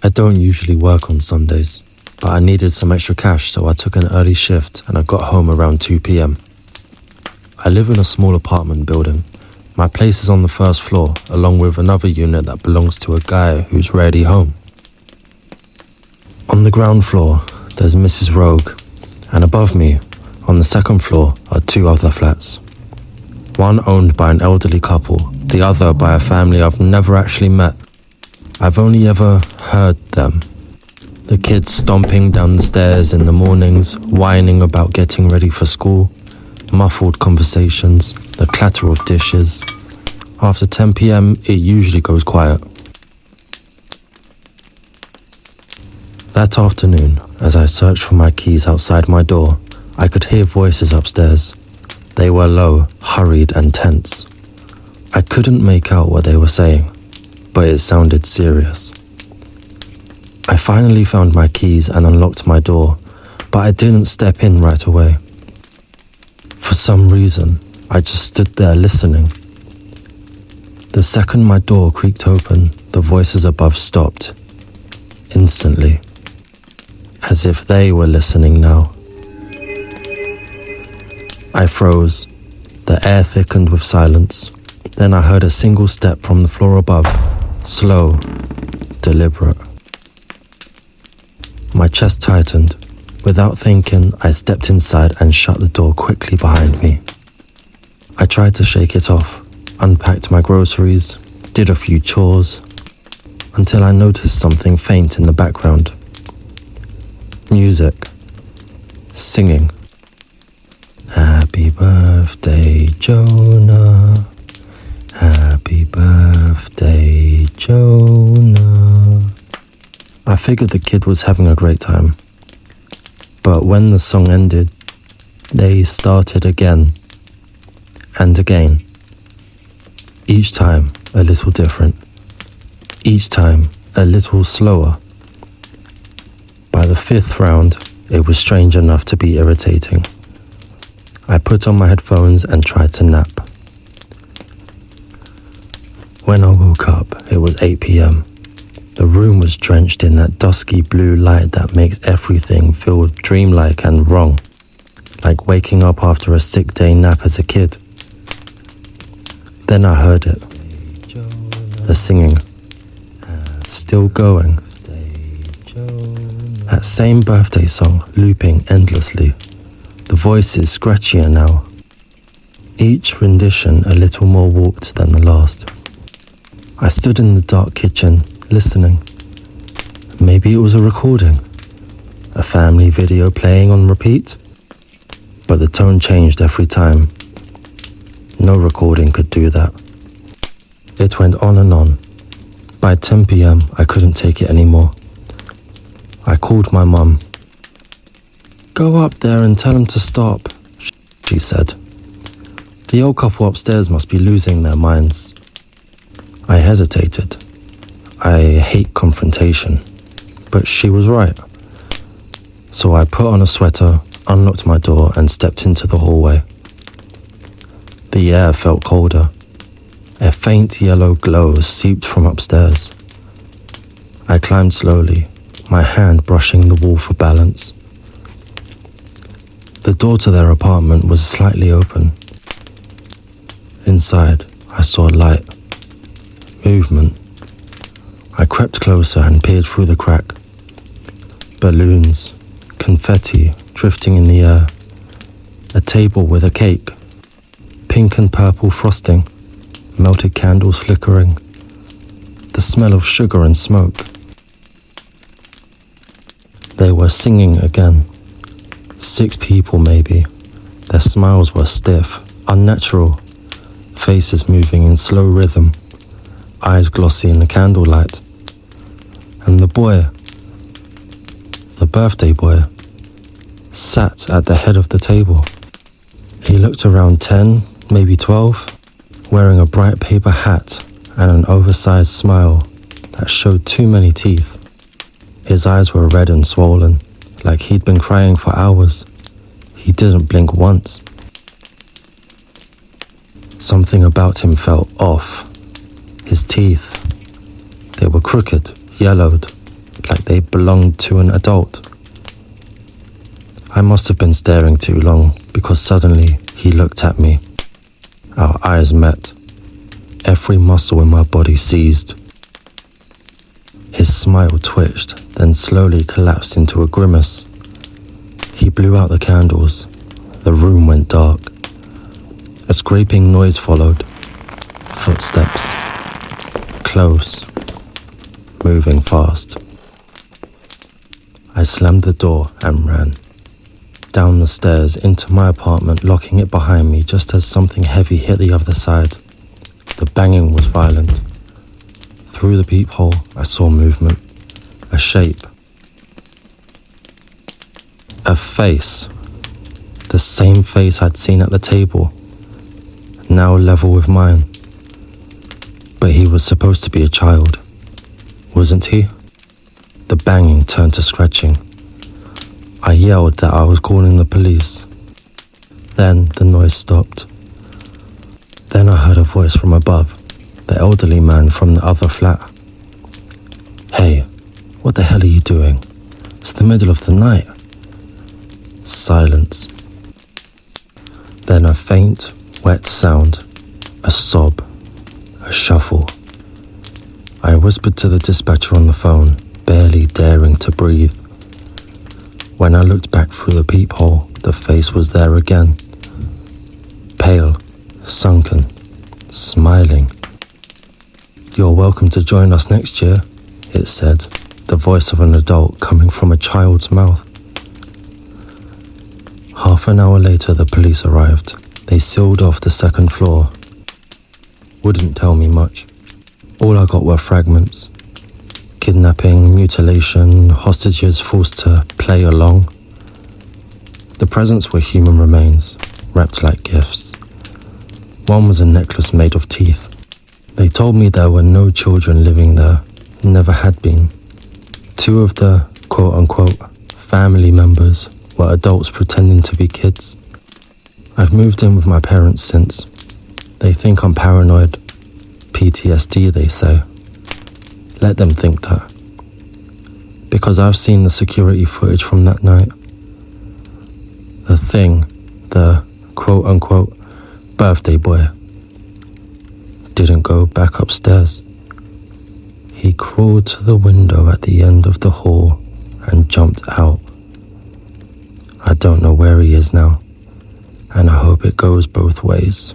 I don't usually work on Sundays, but I needed some extra cash, so I took an early shift and I got home around 2 p.m. I live in a small apartment building. My place is on the first floor, along with another unit that belongs to a guy who's rarely home. On the ground floor, there's Mrs. Rogue, and above me, on the second floor, are 2 other flats. One owned by an elderly couple, the other by a family I've never actually met. I've only ever heard them. The kids stomping down the stairs in the mornings, whining about getting ready for school, muffled conversations, the clatter of dishes. After 10 p.m, it usually goes quiet. That afternoon, as I searched for my keys outside my door, I could hear voices upstairs. They were low, hurried and tense. I couldn't make out what they were saying, but it sounded serious. I finally found my keys and unlocked my door, but I didn't step in right away. For some reason, I just stood there listening. The second my door creaked open, the voices above stopped. Instantly. As if they were listening now. I froze. The air thickened with silence. Then I heard a single step from the floor above. Slow, deliberate. My chest tightened. Without thinking, I stepped inside and shut the door quickly behind me. I tried to shake it off, unpacked my groceries, did a few chores, until I noticed something faint in the background. Music. Singing. Happy birthday, Jonah. Happy birthday, Jonah. I figured the kid was having a great time. But when the song ended, they started again and again. Each time a little different. Each time a little slower. By the 5th round, it was strange enough to be irritating. I put on my headphones and tried to nap. When I woke up, it was 8 p.m. The room was drenched in that dusky blue light that makes everything feel dreamlike and wrong, like waking up after a sick day nap as a kid. Then I heard it. The singing. Still going. That same birthday song looping endlessly. The voices scratchier now. Each rendition a little more warped than the last. I stood in the dark kitchen, listening. Maybe it was a recording. A family video playing on repeat. But the tone changed every time. No recording could do that. It went on and on. By 10 p.m, I couldn't take it anymore. I called my mum. "Go up there and tell them to stop," she said. "The old couple upstairs must be losing their minds." I hesitated. I hate confrontation, but she was right. So I put on a sweater, unlocked my door and stepped into the hallway. The air felt colder. A faint yellow glow seeped from upstairs. I climbed slowly, my hand brushing the wall for balance. The door to their apartment was slightly open. Inside, I saw light. Movement. I crept closer and peered through the crack. Balloons, confetti drifting in the air. A table with a cake. Pink and purple frosting. Melted candles flickering. The smell of sugar and smoke. They were singing again. 6 people maybe. Their smiles were stiff, unnatural. Faces moving in slow rhythm. Eyes glossy in the candlelight. And the boy, the birthday boy, sat at the head of the table. He looked around 10, maybe 12, wearing a bright paper hat and an oversized smile that showed too many teeth. His eyes were red and swollen, like he'd been crying for hours. He didn't blink once. Something about him felt off. His teeth, they were crooked, yellowed, they belonged to an adult. I must have been staring too long because suddenly he looked at me. Our eyes met. Every muscle in my body seized. His smile twitched, then slowly collapsed into a grimace. He blew out the candles. The room went dark. A scraping noise followed. Footsteps. Close. Moving fast. I slammed the door and ran. Down the stairs into my apartment, locking it behind me just as something heavy hit the other side. The banging was violent. Through the peephole, I saw movement. A shape. A face. The same face I'd seen at the table. Now level with mine. But he was supposed to be a child. Wasn't he? The banging turned to scratching. I yelled that I was calling the police. Then the noise stopped. Then I heard a voice from above, the elderly man from the other flat. "Hey, what the hell are you doing? It's the middle of the night." Silence. Then a faint, wet sound, a sob, a shuffle. I whispered to the dispatcher on the phone, barely daring to breathe. When I looked back through the peephole, the face was there again. Pale, sunken, smiling. "You're welcome to join us next year," it said, the voice of an adult coming from a child's mouth. Half an hour later, the police arrived. They sealed off the second floor. Wouldn't tell me much. All I got were fragments. Kidnapping, mutilation, hostages forced to play along. The presents were human remains, wrapped like gifts. One was a necklace made of teeth. They told me there were no children living there, never had been. Two of the quote-unquote family members were adults pretending to be kids. I've moved in with my parents since. They think I'm paranoid. PTSD, they say. Let them think that. Because I've seen the security footage from that night. The thing, the quote-unquote birthday boy, didn't go back upstairs. He crawled to the window at the end of the hall and jumped out. I don't know where he is now, and I hope it goes both ways.